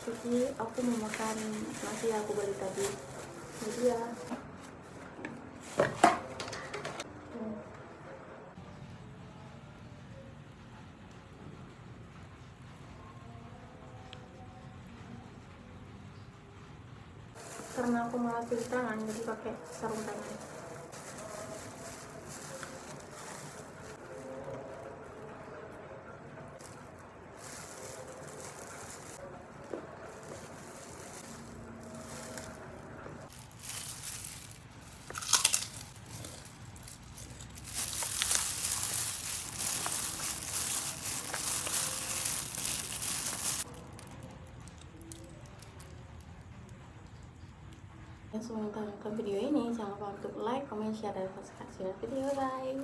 Jadi aku mau makan nasi yang aku beli tadi. Ini dia. Karena aku malas cuci tangan, jadi pakai sarung tangan. Yang sudah menonton video ini, jangan lupa untuk like, comment, share, dan subscribe video. Bye.